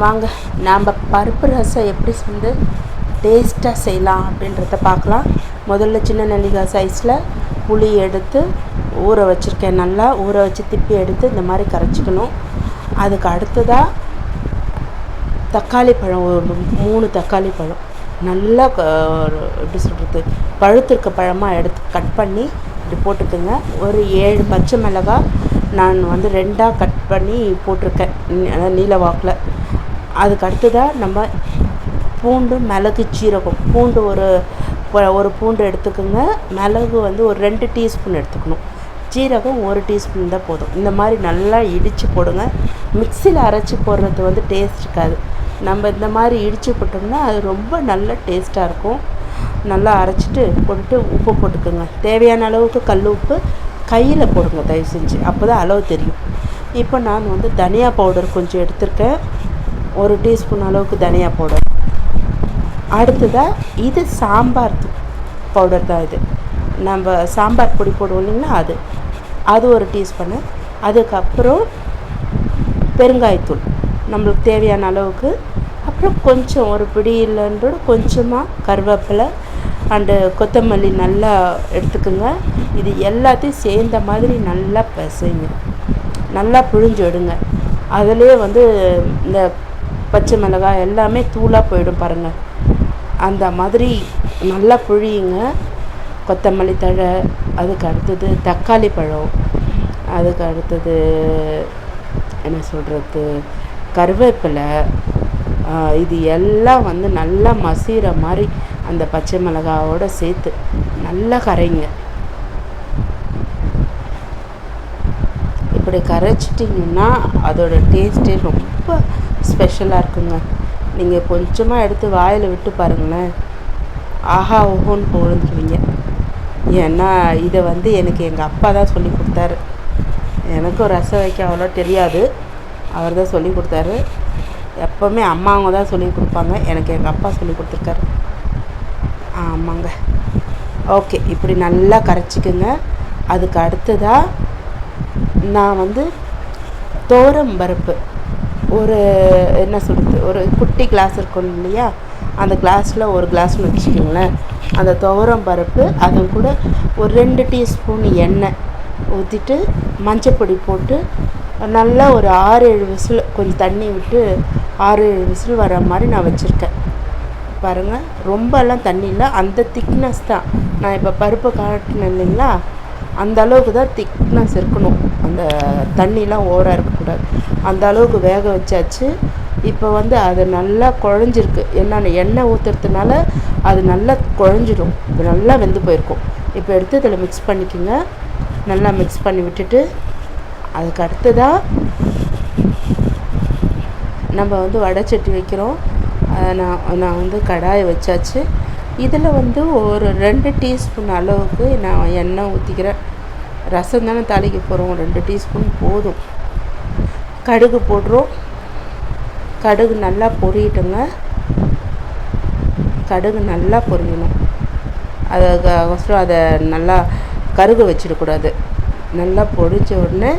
வாங்க நாம் பருப்பு ரசம் எப்படி வந்து டேஸ்ட்டாக செய்யலாம் அப்படின்றத பார்க்கலாம். முதல்ல சின்ன நெல்லிக்காய் சைஸில் புளி எடுத்து ஊற வச்சுருக்கேன். நல்லா ஊற வச்சு திப்பி எடுத்து இந்த மாதிரி கரைச்சிக்கணும். அதுக்கு அடுத்ததாக தக்காளி பழம், ஒரு 3 தக்காளி பழம் நல்லா எப்படி சொல்கிறது, பழுத்திருக்க பழமாக எடுத்து கட் பண்ணி இப்படி போட்டுக்கோங்க. ஒரு 7 பச்சை மிளகாய் நான் வந்து 2ஆக கட் பண்ணி போட்டிருக்கேன், நீல வாக்கில். அதுக்கு அடுத்ததாக நம்ம பூண்டு, மிளகு, சீரகம். பூண்டு ஒரு பூண்டு எடுத்துக்கோங்க. மிளகு வந்து ஒரு 2 டீஸ்பூன் எடுத்துக்கணும். சீரகம் 1 டீஸ்பூன் தான் போதும். இந்த மாதிரி நல்லா இடித்து போடுங்க. மிக்சியில் அரைச்சி போடுறது வந்து டேஸ்ட் இருக்காது. நம்ம இந்த மாதிரி இடித்து போட்டோம்னா அது ரொம்ப நல்ல டேஸ்ட்டாக இருக்கும். நல்லா அரைச்சிட்டு போட்டுட்டு உப்பு போட்டுக்கோங்க. தேவையான அளவுக்கு கல் உப்பு கையில் போடுங்க தயவு செஞ்சு, அப்போ தான் அளவு தெரியும். இப்போ நான் வந்து தனியா பவுடர் கொஞ்சம் எடுத்திருக்கேன், 1 டீஸ்பூன் அளவுக்கு தனியா பவுடர். அடுத்ததாக இது சாம்பார் பவுடர் தான். இது நம்ம சாம்பார் பொடி போடுவோம் இல்லைங்களா, அது 1 டீஸ்பூனு. அதுக்கப்புறம் பெருங்காயத்தூள் நம்மளுக்கு தேவையான அளவுக்கு. அப்புறம் கொஞ்சம் ஒரு பிடி இல்லைன்றோட கொஞ்சமாக கருவேப்பிலை அண்டு கொத்தமல்லி நல்லா எடுத்துக்கோங்க. இது எல்லாத்தையும் சேர்ந்த மாதிரி நல்லா பிசைங்க, நல்லா பிழிஞ்சு விடுங்க. அதிலே வந்து இந்த பச்சை மிளகாய் எல்லாமே தூளாக போயிடும் பாருங்கள். அந்த மாதிரி நல்லா புழியுங்க. கொத்தமல்லி தழை, அதுக்கு அடுத்தது தக்காளி பழம், அதுக்கு அடுத்தது என்ன சொல்கிறது, கருவேப்பிலை. இது எல்லாம் வந்து நல்லா மசிகிற மாதிரி அந்த பச்சை மிளகாவோடு சேர்த்து நல்லா கரைங்க. இப்படி கரைச்சிட்டிங்கன்னா அதோட டேஸ்ட்டே ரொம்ப ஸ்பெஷலாக இருக்குங்க. நீங்கள் கொஞ்சமாக எடுத்து வாயில் விட்டு பாருங்களேன், ஆஹா ஓஹோன்னு பொழுந்துருவீங்க. ஏன்னா இதை வந்து எனக்கு எங்கள் அப்பா தான் சொல்லி கொடுத்தாரு. எனக்கும் ரசம் வைக்க அவ்வளோ தெரியாது, அவர் தான் சொல்லி கொடுத்தாரு. எப்போவுமே அம்மாவங்க தான் சொல்லி கொடுப்பாங்க, எனக்கு எங்கள் அப்பா சொல்லி கொடுத்துருக்காரு. ஆமாங்க. ஓகே, இப்படி நல்லா கரைச்சிக்குங்க. அதுக்கு அடுத்ததாக நான் வந்து துவரம் பருப்பு ஒரு என்ன சொல்கிறது, ஒரு குட்டி கிளாஸ் இருக்கும் இல்லையா, அந்த கிளாஸில் 1 கிளாஸ்னு வச்சுக்கோங்களேன். அந்த துவரம் பருப்பு, அது கூட ஒரு 2 டீஸ்பூன் எண்ணெய் ஊற்றிட்டு மஞ்சப்பொடி போட்டு நல்லா ஒரு 6-7 விசில், கொஞ்சம் தண்ணி விட்டு 6-7 விசில் வர மாதிரி நான் வச்சுருக்கேன். பாருங்கள், ரொம்பலாம் தண்ணி இல்லை, அந்த திக்னஸ் தான். நான் இப்போ பருப்பு காட்டினேன் இல்லைங்களா, அந்த அளவுக்கு தான் திக்னஸ் இருக்கணும். அந்த தண்ணிலாம் ஓவராக இருக்கக்கூடாது. அந்த அளவுக்கு வேக வச்சாச்சு. இப்போ வந்து அது நல்லா குழஞ்சிருக்கு. எண்ணெய் ஊற்றுறதுனால அது நல்லா குழஞ்சிடும், நல்லா வெந்து போயிருக்கும். இப்போ எடுத்து இதில் மிக்ஸ் பண்ணிக்கோங்க. நல்லா மிக்ஸ் பண்ணி விட்டுட்டு அதுக்கு அடுத்ததாக நம்ம வந்து வடைச்சட்டி வைக்கிறோம். நான் வந்து கடாயை வச்சாச்சு. இதில் வந்து ஒரு 2 டீஸ்பூன் அளவுக்கு நான் எண்ணெய் ஊற்றிக்கிறேன். ரசம் தானே தாளிக்க போகிறோம், 2 டீஸ்பூன் போதும். கடுகு போடுறோம். கடுகு நல்லா பொரியட்டுங்க. கடுகு நல்லா பொரியணும். அதுக்கோசரம் அதை நல்லா கருக வச்சிடக்கூடாது. நல்லா பொரிச்ச உடனே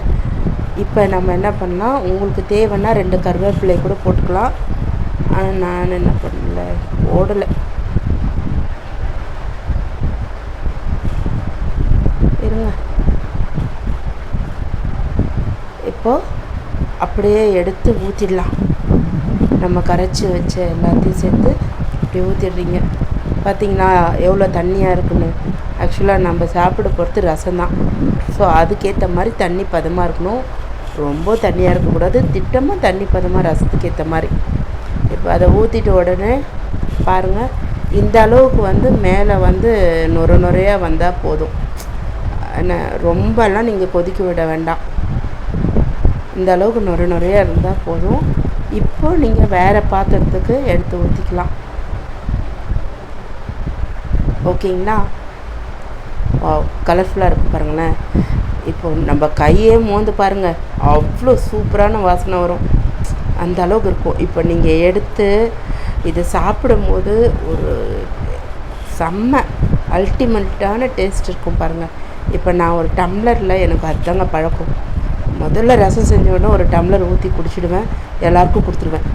இப்போ நம்ம என்ன பண்ணலாம், உங்களுக்கு தேவைன்னா 2 கருவேப்பிலை கூட போட்டுக்கலாம். ஆனால் நான் என்ன பண்ணல, போடலை. இருங்க, இப்போது அப்படியே எடுத்து ஊற்றிடலாம். நம்ம கரைச்சி வச்ச எல்லாத்தையும் சேர்த்து இப்படி ஊற்றிடுறீங்க. பார்த்திங்கன்னா எவ்வளோ தண்ணியாக இருக்குன்னு. ஆக்சுவலாக நம்ம சாப்பிட பொறுத்து ரசம் தான். ஸோ அதுக்கேற்ற மாதிரி தண்ணி பதமாக இருக்கணும். ரொம்ப தண்ணியாக இருக்கக்கூடாது, திட்டமாக தண்ணி பதமாக ரசத்துக்கு ஏற்ற மாதிரி. இப்போ அதை ஊற்றிட்ட உடனே பாருங்கள், இந்த அளவுக்கு வந்து மேலே வந்து நுரையாக வந்தால் போதும். ரொம்பலாம் நீங்கள் கொதிக்க விட வேண்டாம். இந்த அளவுக்கு நுரையாக இருந்தால் போதும். இப்போ நீங்கள் வேறு பாத்திரத்துக்கு எடுத்து ஊற்றிக்கலாம். ஓகேங்களா? கலர்ஃபுல்லாக இருக்குது பாருங்களேன். இப்போ நம்ம கையே மோந்து பாருங்கள், அவ்வளோ சூப்பரான வாசனை வரும். அந்த அளவுக்கு இருக்கும். இப்போ நீங்கள் எடுத்து இதை சாப்பிடும்போது ஒரு செம்ம அல்டிமேட்டான டேஸ்ட் இருக்கும் பாருங்கள். இப்போ நான் ஒரு டம்ளரில், எனக்கு அதுதாங்க பழக்கம், முதல்ல ரசம் செஞ்ச உடனே ஒரு டம்ளர் ஊற்றி குடிச்சிடுவேன், எல்லாருக்கும் கொடுத்துருவேன்.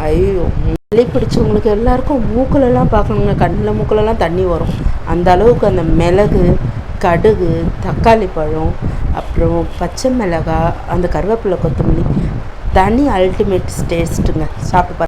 ஐயோ, சளி பிடிச்சவங்களுக்கு எல்லாருக்கும் மூக்குலலாம் பார்க்கணுங்க, கண்ணில் மூக்குலலாம் தண்ணி வரும். அந்த அளவுக்கு அந்த மிளகு, கடுகு, தக்காளி பழம், அப்புறம் பச்சை மிளகாய், அந்த கருவேப்பிலை, கொத்தமல்லி, தனி அல்டிமேட் டேஸ்ட்டுங்க. சாப்பிட்டு பாருங்க.